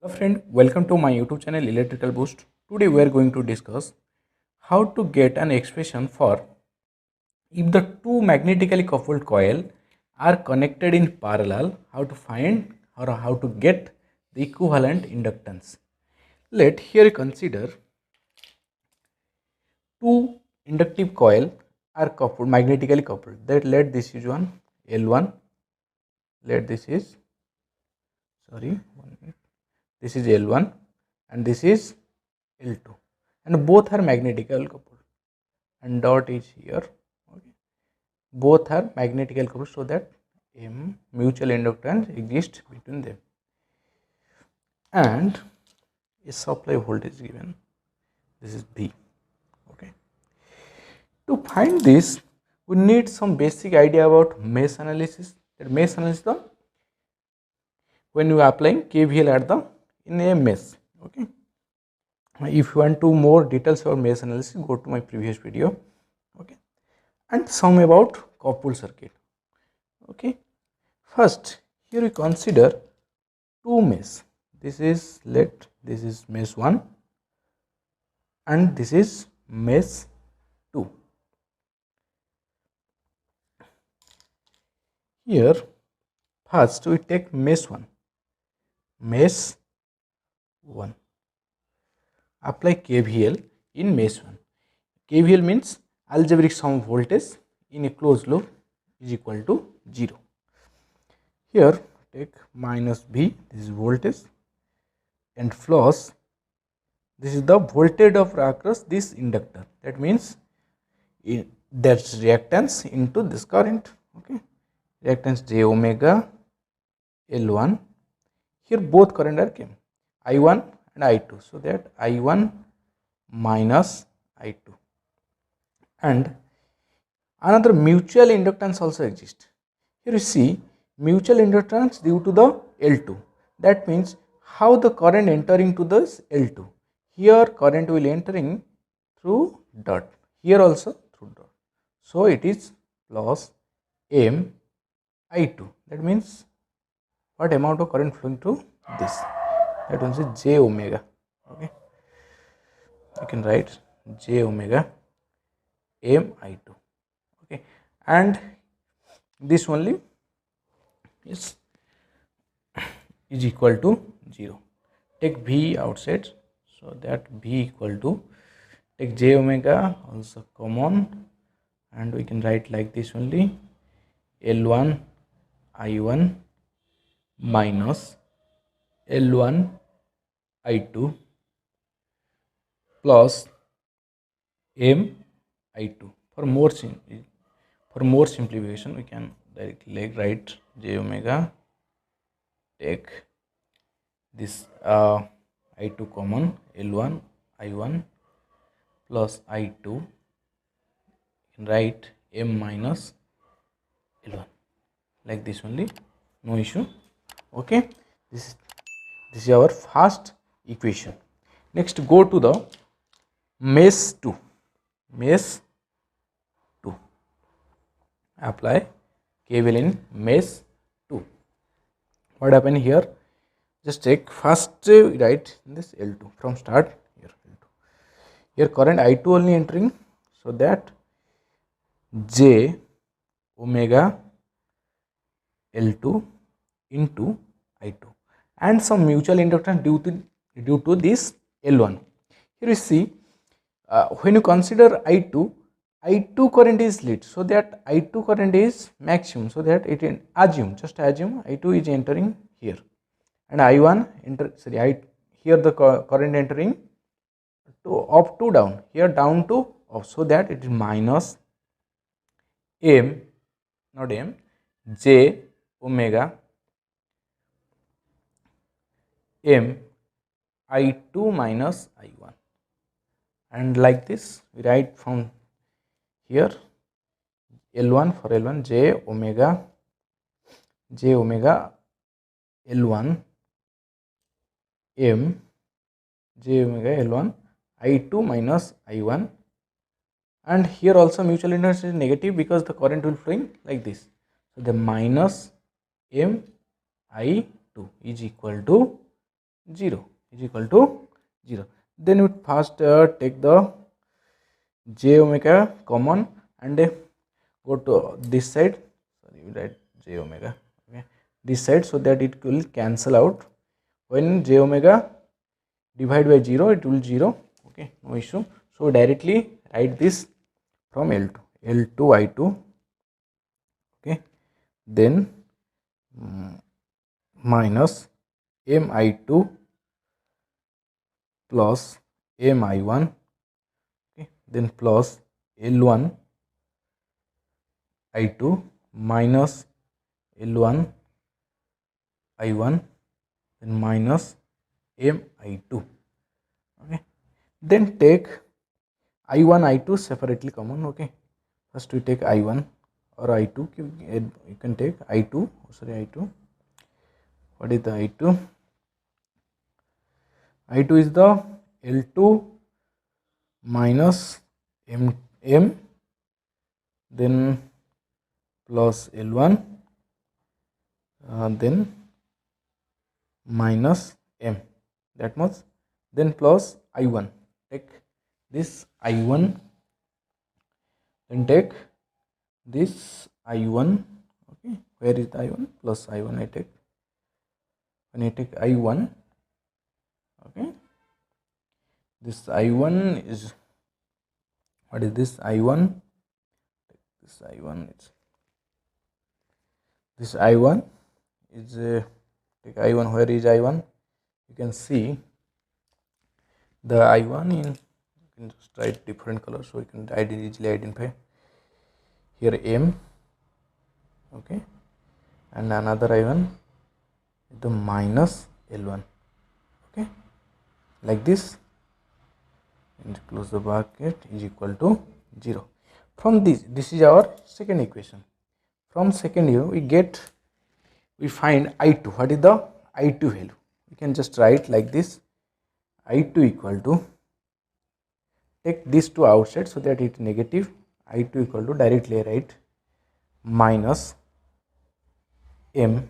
Hello friend, welcome to my YouTube channel Electrical Boost. Today we are going to discuss how to get an expression for if the two magnetically coupled coil are connected in parallel, how to find or how to get the equivalent inductance. Let here consider two inductive coil are coupled, magnetically coupled. That let this is one L1, let this is this is L1 and this is L2, and both are magnetically coupled, and dot is here. Okay, both are magnetically coupled, so that mutual inductance exists between them, and a supply voltage given, this is V. Okay, to find this we need some basic idea about mesh analysis. That mesh analysis, the when you are applying KVL at the in a mesh. Okay, if you want to more details about mesh analysis, go to my previous video. Okay, and some about coupled circuit. Okay, first here we consider two mesh. This is this is mesh 1 and this is mesh 2. Here first we take mesh 1. Mesh 1, apply KVL in mesh 1. KVL means algebraic sum of voltage in a closed loop is equal to 0. Here take minus V, this is voltage, and plus this is the voltage of across this inductor. That means that's reactance into this current. Okay, reactance J omega L1. Here both current are came, I1 and I2, so that I1 minus I2, and another mutual inductance also exists. Here you see mutual inductance due to the L2. That means how the current entering to this L2. Here current will entering through dot, here also through dot. So it is plus M I2. That means what amount of current flowing to this? That one is J omega. Okay, you can write J omega M I2. Okay, and this only is equal to 0. Take V outside, so that V equal to, take J omega also common, and we can write like this only, L1 I1 minus L1 I2 plus M I2. For more simplification, we can directly write J omega, take this I2 common, L1 I1 plus I2, can write M minus L1 like this only, no issue. Okay, this is our first equation. Next go to the mesh 2. Mesh 2, apply KVL in mesh 2. What happened here? Just take first write this L2 from start. Here L2, here current I2 only entering, so that J omega L2 into I2, and some mutual inductance due to this L1. Here you see when you consider I2 current is lead, so that I2 current is maximum, so that it just assume I2 is entering here, and I1 here the current entering to up to down, here down to up, so that it is minus M, not M, J omega M I2 minus I1, and like this we write from here L1 for L1 J omega L1 M J omega L1 I2 minus I1, and here also mutual inductance is negative because the current will flowing like this, so the minus M I2 is equal to 0 is equal to 0. Then we first take the j omega common and go to this side. Sorry, we write j omega, okay, this side, so that it will cancel out. When j omega divide by 0, it will 0, okay, no issue. So directly write this from L2 I2, okay, then minus mi2 plus mi1, okay, then plus L1 I2 minus L1 I1, then minus mi2, okay. Then take I1 I2 separately common, okay. First we take I1 or I2, you can take I2, sorry, I2. What is the I2? I2 is the L2 minus m, then plus L1, then minus m, that much, then plus I1. Take this I1, then take this I1, okay. Where is the I1? Plus I1 I take. When I take I1, okay, this I1 is, what is this I1? This I1 is, this I1 is take I1, where is I1? You can see the I1 in, you can just write different colors so you can easily identify. Here M, okay, and another I1 is the minus L1, okay, like this, and close the bracket, is equal to 0. From this is our second equation. From second here we find I2. What is the I2 value? We can just write like this, I2 equal to, take this to outside so that it is negative, I2 equal to, directly write minus M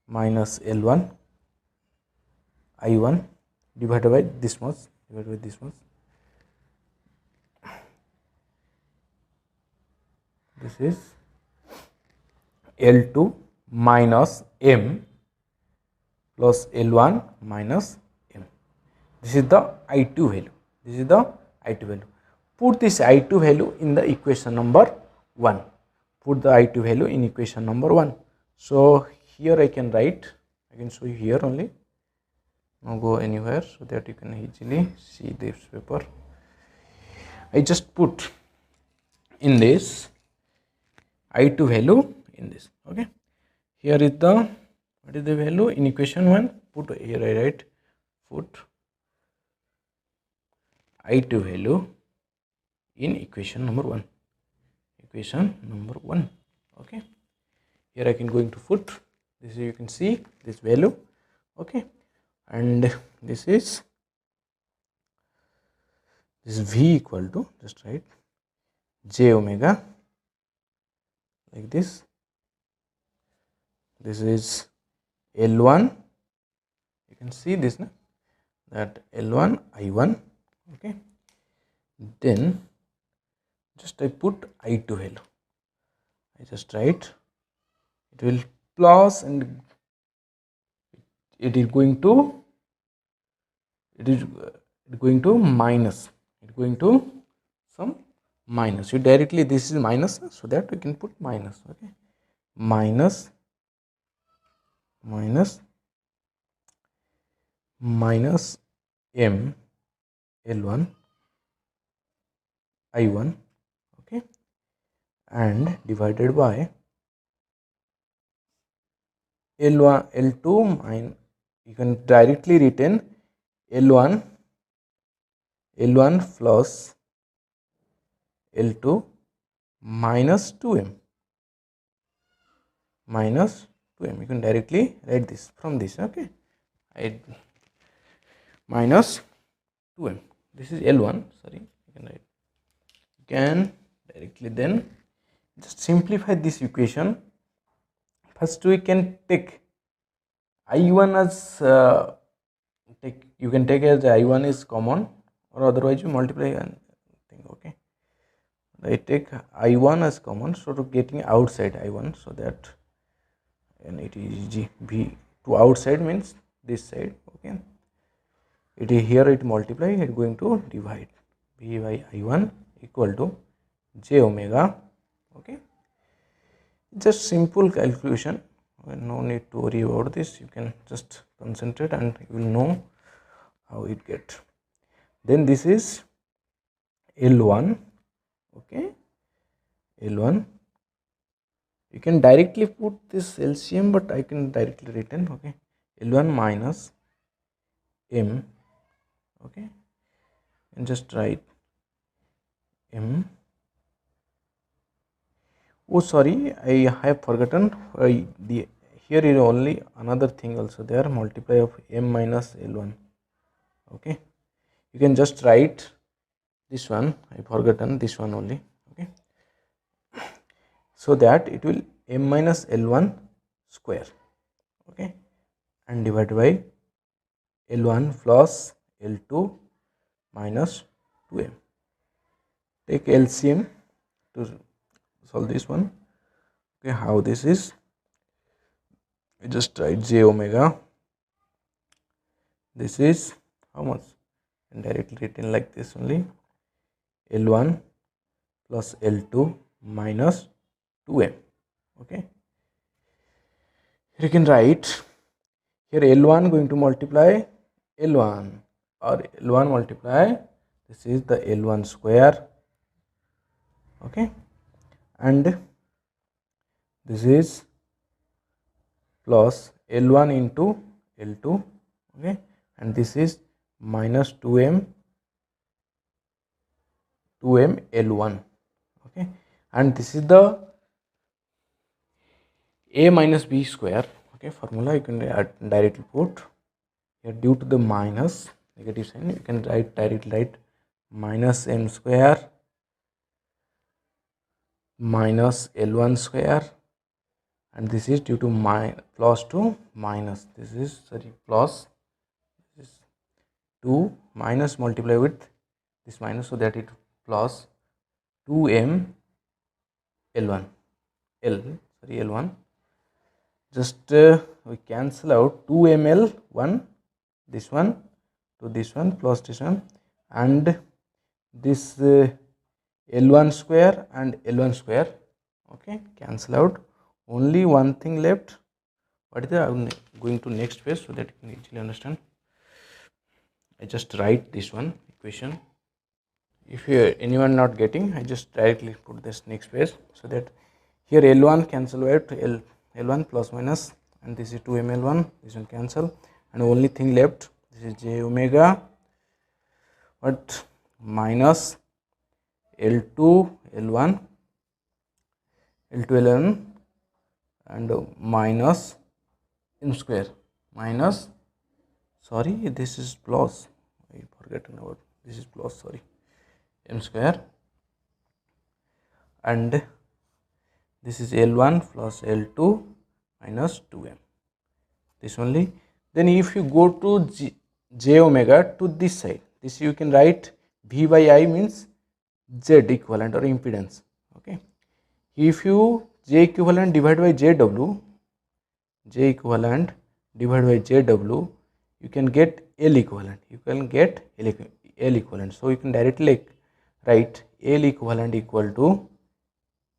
minus L1 I1 divided by this much, this is L2 minus M plus L1 minus M. This is the I2 value. This is the I2 value. Put this I2 value in the equation number 1. Put the I2 value in equation number 1. So here I can write, I can show you here only. Now go anywhere so that you can easily see this paper. I just put in this I2 value in this, okay. Here is the, what is the value in equation 1? Put here, I write, put I2 value in equation number 1. Okay. Here I can going to put this, you can see this value, okay, and this is V equal to, just write j omega like this. This is L1, you can see this, na? That L1 I1, okay. Then just I put I2 value, I just write, it will plus, and it is going to, minus, it is going to some minus. You directly, this is minus, so that we can put minus, okay, minus M L1 I1, okay, and divided by L1 L2 minus, you can directly written L1 plus L2 minus 2M, you can directly write this from this, okay, minus 2M, this is L1, sorry, you can write, you can directly then just simplify this equation. First we can take I1 as you can take as I1 is common, or otherwise you multiply and thing. Okay, I take I1 as common, so to getting outside I1, so that and it is G V to outside means this side. Okay, it is here, it multiply, it going to divide V by I1 equal to j omega. Okay, just simple calculation, no need to worry about this. You can just concentrate and you will know how it get. Then this is L1. Okay, L1, you can directly put this LCM, but I can directly written. Okay, L1 minus M. Okay, and just write M. Oh sorry, I have forgotten, the here is only another thing also there, multiply of M minus L1. Okay, you can just write this one, I forgotten this one only. Okay, so that it will M minus L1 square. Okay, and divided by L1 plus L2 minus 2M. Take LCM to solve this one. Okay, how this is, we just write j omega, this is how much, and directly written like this only, L1 plus L2 minus 2M. Okay, you can write here L1 going to multiply L1, or L1 multiply, this is the L1 square. Okay, and this is plus L1 into L2. Okay, and this is minus 2M L1. Okay, and this is the A minus B square. Okay, formula you can directly put here, due to the minus negative sign you can directly write minus M square minus L1 square, and this is due to plus to minus, this is sorry plus, this is 2 minus multiply with this minus, so that it plus 2M L1 L1, just we cancel out 2M L1, this one to this one plus this one, and this L1 square and L1 square. Okay, cancel out, only one thing left. What is that? I'm going to next page so that you can easily understand. I just write this one equation. If you anyone not getting, I just directly put this next page, so that here L1 cancel out, L1 plus minus, and this is 2M L1, this one cancel, and only thing left, this is j omega, but minus L2 L1 and minus M square, minus, sorry, this is plus, I forgotten about, this is plus, sorry, M square, and this is L1 plus L2 minus 2M, this only. Then if you go to j omega to this side, this you can write V by I means Z equivalent or impedance. Okay, if you J equivalent divided by JW, J equivalent divided by JW, you can get L equivalent, you can get L equivalent. So you can directly write L equivalent equal to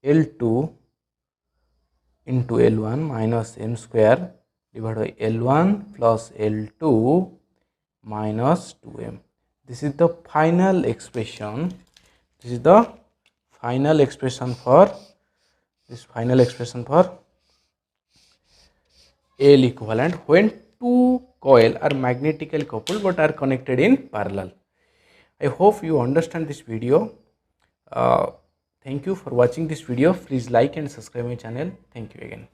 L2 into L1 minus M square divided by L1 plus L2 minus 2M. This is the final expression. This is the final expression for L equivalent when two coils are magnetically coupled but are connected in parallel. I hope you understand this video. Thank you for watching this video. Please like and subscribe my channel. Thank you again.